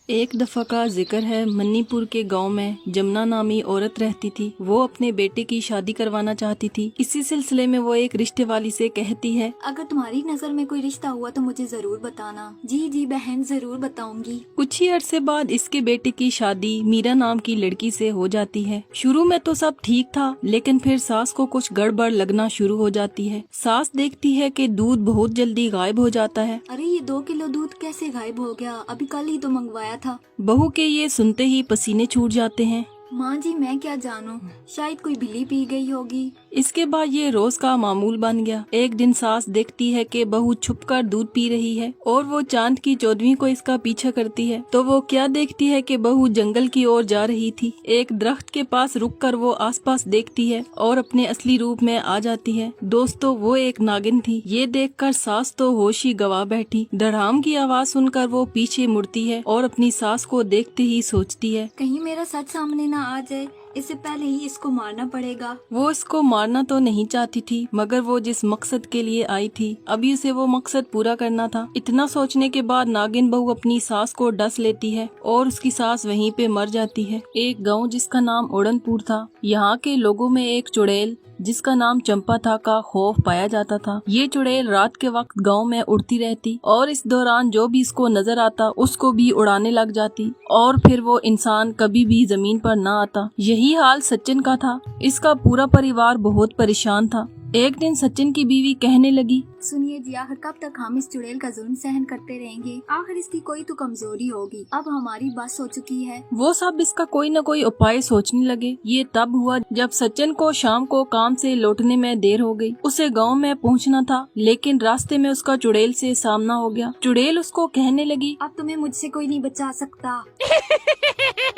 एक दफा का जिक्र है, मणिपुर के गांव में जमुना नामी औरत रहती थी। वो अपने बेटे की शादी करवाना चाहती थी। इसी सिलसिले में वो एक रिश्ते वाली से कहती है, अगर तुम्हारी नजर में कोई रिश्ता हुआ तो मुझे जरूर बताना। जी जी बहन, जरूर बताऊंगी। कुछ ही अरसे बाद इसके बेटे की शादी मीरा नाम की लड़की से हो जाती है। शुरू में तो सब ठीक था, लेकिन फिर सास को कुछ गड़बड़ लगना शुरू हो जाती है। सास देखती है कि दूध बहुत जल्दी गायब हो जाता है। अरे ये 2 किलो दूध कैसे गायब हो गया? अभी कल ही तो मंगवाया था। बहू के ये सुनते ही पसीने छूट जाते हैं। माँ जी मैं क्या जानूं, शायद कोई बिल्ली पी गई होगी। इसके बाद ये रोज का मामूल बन गया। एक दिन सास देखती है कि बहू छुपकर दूध पी रही है और वो चांद की 14वीं को इसका पीछा करती है। तो वो क्या देखती है कि बहू जंगल की ओर जा रही थी। एक दरख्त के पास रुककर वो आसपास देखती है और अपने असली रूप में आ जाती है। दोस्तों, वो एक नागिन थी। ये देखकर सास तो होश ही गवा बैठी। धड़ाम की आवाज सुनकर वो पीछे मुड़ती है और अपनी सास को देखते ही सोचती है, कहीं मेरा सच सामने ना आ जाए, इससे पहले ही इसको मारना पड़ेगा। वो इसको मारना तो नहीं चाहती थी, मगर वो जिस मकसद के लिए आई थी अभी उसे वो मकसद पूरा करना था। इतना सोचने के बाद नागिन बहू अपनी सास को डस लेती है और उसकी सास वहीं पे मर जाती है। एक गांव जिसका नाम उड़नपुर था, यहाँ के लोगों में एक चुड़ैल जिसका नाम चंपा था का खौफ पाया जाता था। ये चुड़ैल रात के वक्त गांव में उड़ती रहती और इस दौरान जो भी इसको नजर आता उसको भी उड़ाने लग जाती और फिर वो इंसान कभी भी जमीन पर ना आता। यही हाल सचिन का था। इसका पूरा परिवार बहुत परेशान था। एक दिन सचिन की बीवी कहने लगी, सुनिए जी, आखिर कब तक हम इस चुड़ैल का जुल्म सहन करते रहेंगे? आखिर इसकी कोई तो कमजोरी होगी। अब हमारी बस हो चुकी है। वो सब इसका कोई न कोई उपाय सोचने लगे। ये तब हुआ जब सचिन को शाम को काम से लौटने में देर हो गई। उसे गांव में पहुंचना था, लेकिन रास्ते में उसका चुड़ैल से सामना हो गया। चुड़ैल उसको कहने लगी, अब तुम्हें मुझसे कोई नहीं बचा सकता।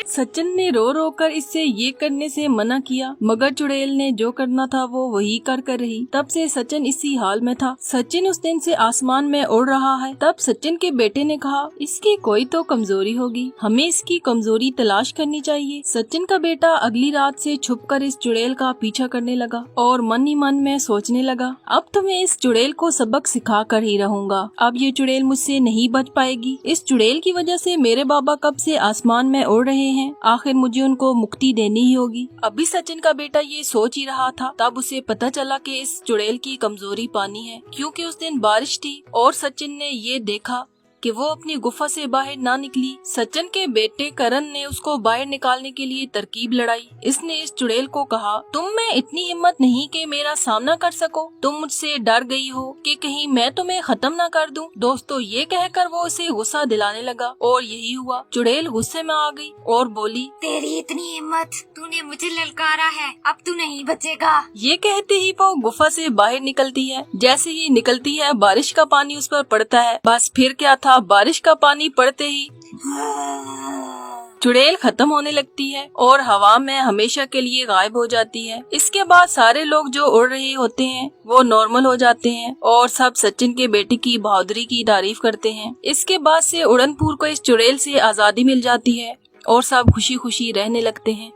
सचिन ने रो रो कर इससे ये करने से मना किया, मगर चुड़ैल ने जो करना था वो वही कर रही। तब से सचिन इसी हाल में था। सचिन उस दिन से आसमान में उड़ रहा है। तब सचिन के बेटे ने कहा, इसकी कोई तो कमजोरी होगी, हमें इसकी कमजोरी तलाश करनी चाहिए। सचिन का बेटा अगली रात से छुपकर इस चुड़ैल का पीछा करने लगा और मन ही मन में सोचने लगा, अब तो मैं इस चुड़ैल को सबक सिखा कर ही रहूंगा। अब ये चुड़ैल मुझसे नहीं बच पाएगी। इस चुड़ैल की वजह से मेरे बाबा कब से आसमान में उड़ रहे हैं, आखिर मुझे उनको मुक्ति देनी ही होगी। अभी सचिन का बेटा ये सोच ही रहा था, तब उसे पता चला कि इस चुड़ैल की कमजोरी पानी है, क्योंकि उस दिन बारिश थी और सचिन ने ये देखा कि वो अपनी गुफा से बाहर ना निकली। सचिन के बेटे करण ने उसको बाहर निकालने के लिए तरकीब लड़ाई। इसने इस चुड़ैल को कहा, तुम में इतनी हिम्मत नहीं कि मेरा सामना कर सको, तुम मुझसे डर गई हो कि कहीं मैं तुम्हें खत्म ना कर दूं। दोस्तों, ये कहकर वो उसे गुस्सा दिलाने लगा और यही हुआ। चुड़ैल गुस्से में आ गई और बोली, तेरी इतनी हिम्मत, तूने मुझे ललकारा है, अब तू नहीं बचेगा। ये कहते ही वो गुफा से बाहर निकलती है। जैसे ही निकलती है, बारिश का पानी उस पर पड़ता है। बस फिर क्या था, बारिश का पानी पड़ते ही चुड़ैल खत्म होने लगती है और हवा में हमेशा के लिए गायब हो जाती है। इसके बाद सारे लोग जो उड़ रहे होते हैं वो नॉर्मल हो जाते हैं और सब सचिन के बेटे की बहादुरी की तारीफ करते हैं। इसके बाद से उड़नपुर को इस चुड़ैल से आजादी मिल जाती है और सब खुशी खुशी रहने लगते हैं।